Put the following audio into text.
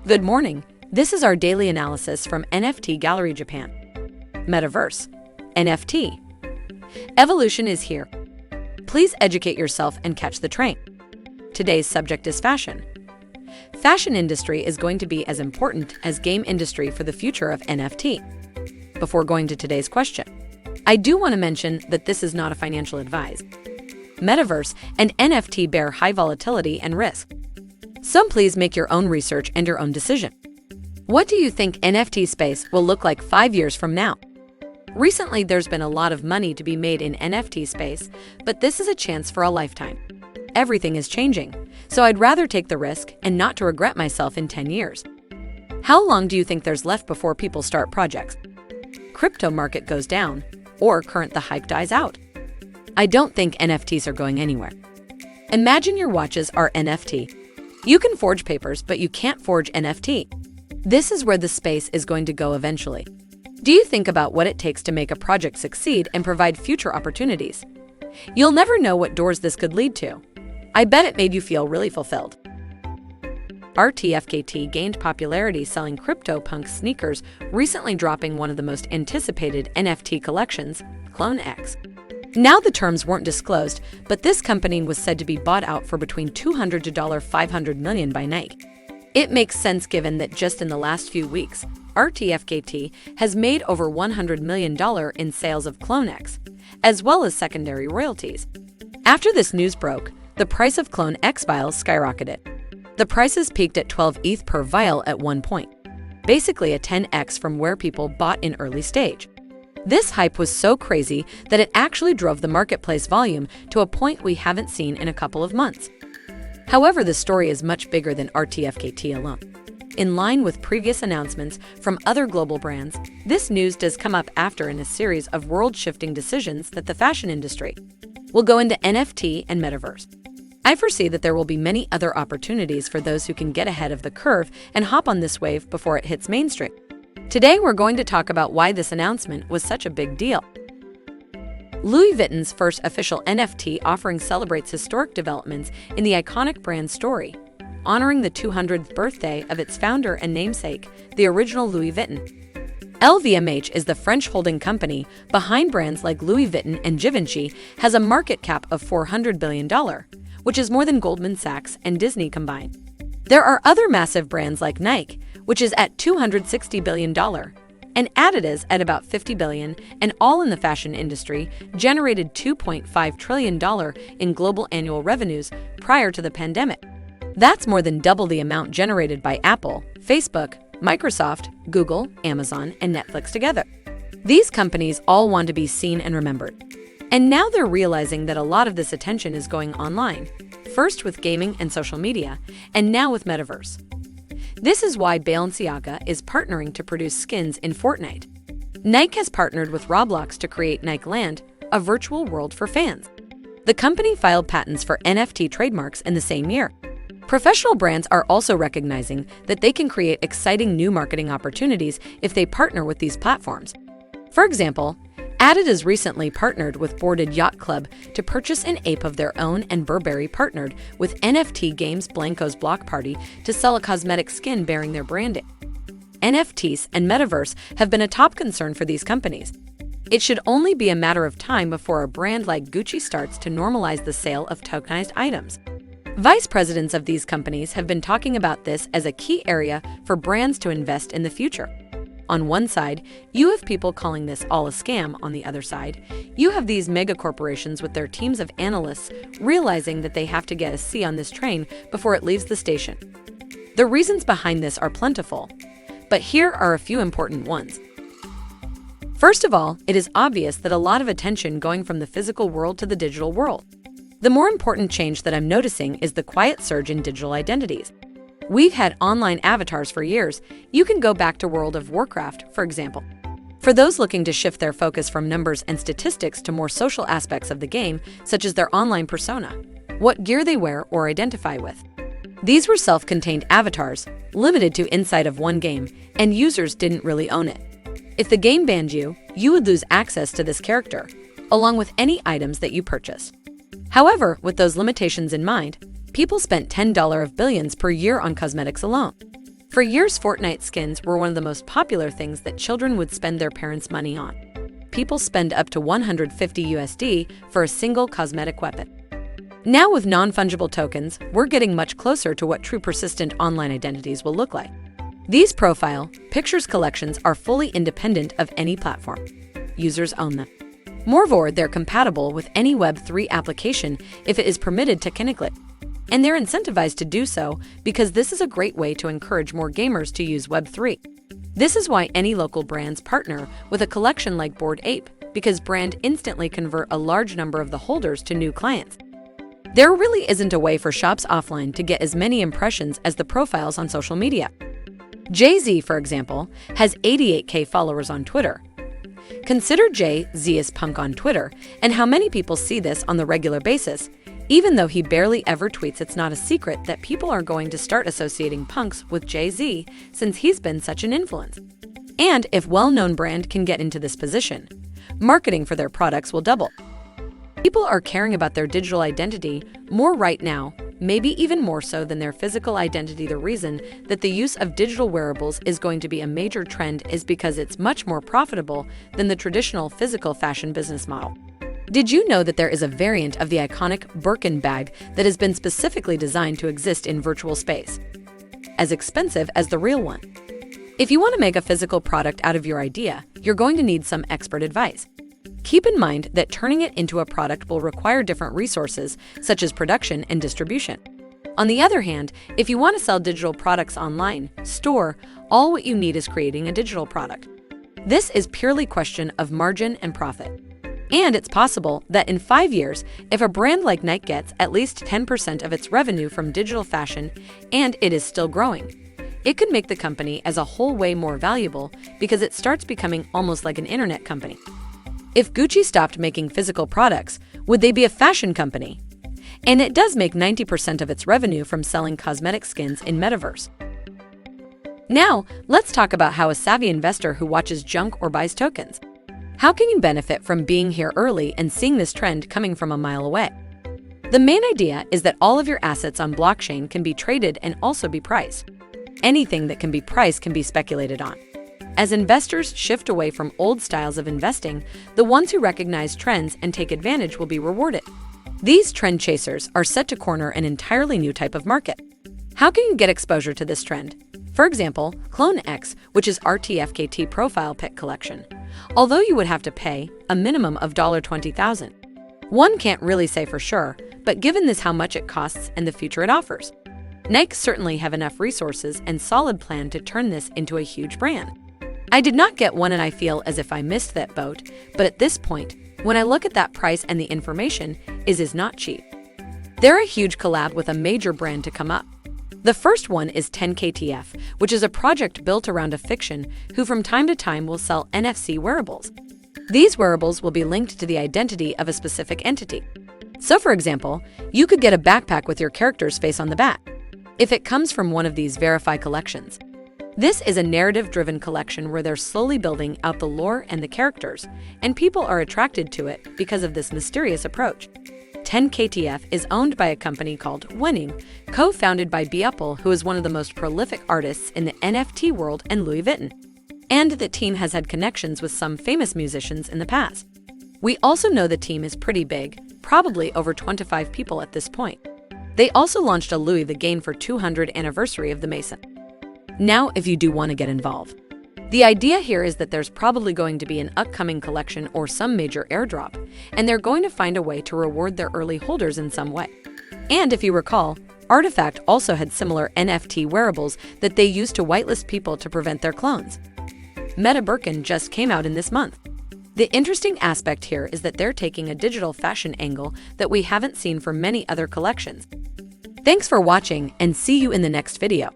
Good morning. This is our daily analysis from NFT Gallery Japan. Metaverse. NFT. Evolution is here. Please educate yourself and catch the train. Today's subject is fashion. Fashion industry is going to be as important as game industry for the future of NFT. Before going to today's question, I do want to mention that this is not a financial advice. Metaverse and NFT bear high volatility and risk. So please make your own research and your own decision. What do you think NFT space will look like 5 years from now? Recently, there's been a lot of money to be made in NFT space, but this is a chance for a lifetime. Everything is changing, so I'd rather take the risk and not to regret myself in 10 years. How long do you think there's left before people start projects? Crypto market goes down, or current the hype dies out? I don't think NFTs are going anywhere. Imagine your watches are NFT. You can forge papers, but you can't forge NFT. This is where the space is going to go eventually. Do you think about what it takes to make a project succeed and provide future opportunities? You'll never know what doors this could lead to. I bet it made you feel really fulfilled. RTFKT gained popularity selling CryptoPunk sneakers, recently dropping one of the most anticipated NFT collections, Clone X. Now the terms weren't disclosed, but this company was said to be bought out for between $200 to $500 million by Nike. It makes sense given that just in the last few weeks, RTFKT has made over $100 million in sales of Clone X, as well as secondary royalties. After this news broke, the price of Clone X vials skyrocketed. The prices peaked at 12 ETH per vial at one point, basically a 10x from where people bought in early stage. This hype was so crazy that it actually drove the marketplace volume to a point we haven't seen in a couple of months. However, the story is much bigger than RTFKT alone. In line with previous announcements from other global brands, this news does come up after in a series of world-shifting decisions that the fashion industry will go into NFT and Metaverse. I foresee that there will be many other opportunities for those who can get ahead of the curve and hop on this wave before it hits mainstream. Today, we're going to talk about why this announcement was such a big deal. Louis Vuitton's first official NFT offering celebrates historic developments in the iconic brand story, honoring the 200th birthday of its founder and namesake, the original Louis Vuitton. LVMH is the French holding company behind brands like Louis Vuitton and Givenchy, has a market cap of $400 billion, which is more than Goldman Sachs and Disney combined. There are other massive brands like Nike, which is at $260 billion, and Adidas at about $50 billion, and all in the fashion industry generated $2.5 trillion in global annual revenues prior to the pandemic. That's more than double the amount generated by Apple, Facebook, Microsoft, Google, Amazon, and Netflix together. These companies all want to be seen and remembered. And now they're realizing that a lot of this attention is going online, first with gaming and social media, and now with Metaverse. This is why Balenciaga is partnering to produce skins in Fortnite. Nike has partnered with Roblox to create Nike Land, a virtual world for fans. The company filed patents for NFT trademarks in the same year. Professional brands are also recognizing that they can create exciting new marketing opportunities if they partner with these platforms. For example, Adidas recently partnered with Boarded Yacht Club to purchase an ape of their own, and Burberry partnered with NFT Games Blanco's Block Party to sell a cosmetic skin bearing their branding. NFTs and Metaverse have been a top concern for these companies. It should only be a matter of time before a brand like Gucci starts to normalize the sale of tokenized items. Vice presidents of these companies have been talking about this as a key area for brands to invest in the future. On one side, you have people calling this all a scam. On the other side, you have these mega corporations with their teams of analysts realizing that they have to get a C on this train before it leaves the station. The reasons behind this are plentiful, but here are a few important ones. First of all, it is obvious that a lot of attention going from the physical world to the digital world. The more important change that I'm noticing is the quiet surge in digital identities. We've had online avatars for years. You can go back to World of Warcraft, for example. For those looking to shift their focus from numbers and statistics to more social aspects of the game, such as their online persona, what gear they wear or identify with. These were self-contained avatars, limited to inside of one game, and users didn't really own it. If the game banned you, you would lose access to this character, along with any items that you purchased. However, with those limitations in mind, people spent $10 of billions per year on cosmetics alone. For For years, Fortnite skins were one of the most popular things that children would spend their parents' money on. People spend up to $150 for a single cosmetic weapon. Now with non-fungible tokens, we're getting much closer to what true persistent online identities will look like. These profile, pictures collections are fully independent of any platform. Users own them. Moreover, they're compatible with any Web3 application if it is permitted technically. And they're incentivized to do so because this is a great way to encourage more gamers to use Web3. This is why any local brands partner with a collection like Bored Ape, because brand instantly convert a large number of the holders to new clients. There really isn't a way for shops offline to get as many impressions as the profiles on social media. Jay-Z, for example, has 88K followers on Twitter. Consider Jay-Z as punk on Twitter, and how many people see this on the regular basis. Even though he barely ever tweets, it's not a secret that people are going to start associating punks with Jay-Z since he's been such an influence. And if well-known brand can get into this position, marketing for their products will double. People are caring about their digital identity more right now, maybe even more so than their physical identity. The reason that the use of digital wearables is going to be a major trend is because it's much more profitable than the traditional physical fashion business model. Did you know that there is a variant of the iconic Birkin bag that has been specifically designed to exist in virtual space? As expensive as the real one. If you want to make a physical product out of your idea, you're going to need some expert advice. Keep in mind that turning it into a product will require different resources, such as production and distribution. On the other hand, if you want to sell digital products online, all what you need is creating a digital product. This is purely a question of margin and profit. And it's possible that in 5 years, if a brand like Nike gets at least 10% of its revenue from digital fashion, and it is still growing, it could make the company as a whole way more valuable because it starts becoming almost like an internet company. If Gucci stopped making physical products, would they be a fashion company? And it does make 90% of its revenue from selling cosmetic skins in metaverse. Now, let's talk about how a savvy investor who watches junk or buys tokens. How can you benefit from being here early and seeing this trend coming from a mile away? The main idea is that all of your assets on blockchain can be traded and also be priced. Anything that can be priced can be speculated on. As investors shift away from old styles of investing, the ones who recognize trends and take advantage will be rewarded. These trend chasers are set to corner an entirely new type of market. How can you get exposure to this trend? For example, Clone X, which is RTFKT profile pic collection. Although you would have to pay a minimum of $20,000. One can't really say for sure, but given this how much it costs and the future it offers. Nike certainly have enough resources and solid plan to turn this into a huge brand. I did not get one and I feel as if I missed that boat, but at this point, when I look at that price and the information, is not cheap. They're a huge collab with a major brand to come up. The first one is 10KTF, which is a project built around a fiction who from time to time will sell NFC wearables. These wearables will be linked to the identity of a specific entity. So for example, you could get a backpack with your character's face on the back, if it comes from one of these Verify collections. This is a narrative-driven collection where they're slowly building out the lore and the characters, and people are attracted to it because of this mysterious approach. 10KTF is owned by a company called WENEW, co-founded by Apple, who is one of the most prolific artists in the NFT world, and Louis Vuitton. And the team has had connections with some famous musicians in the past. We also know the team is pretty big, probably over 25 people at this point. They also launched a Louis the Gain for 200th anniversary of the Mason. Now, if you do want to get involved, the idea here is that there's probably going to be an upcoming collection or some major airdrop, and they're going to find a way to reward their early holders in some way. And if you recall, Artifact also had similar NFT wearables that they used to whitelist people to prevent their clones. Meta Birkin just came out in this month. The interesting aspect here is that they're taking a digital fashion angle that we haven't seen for many other collections. Thanks for watching and see you in the next video.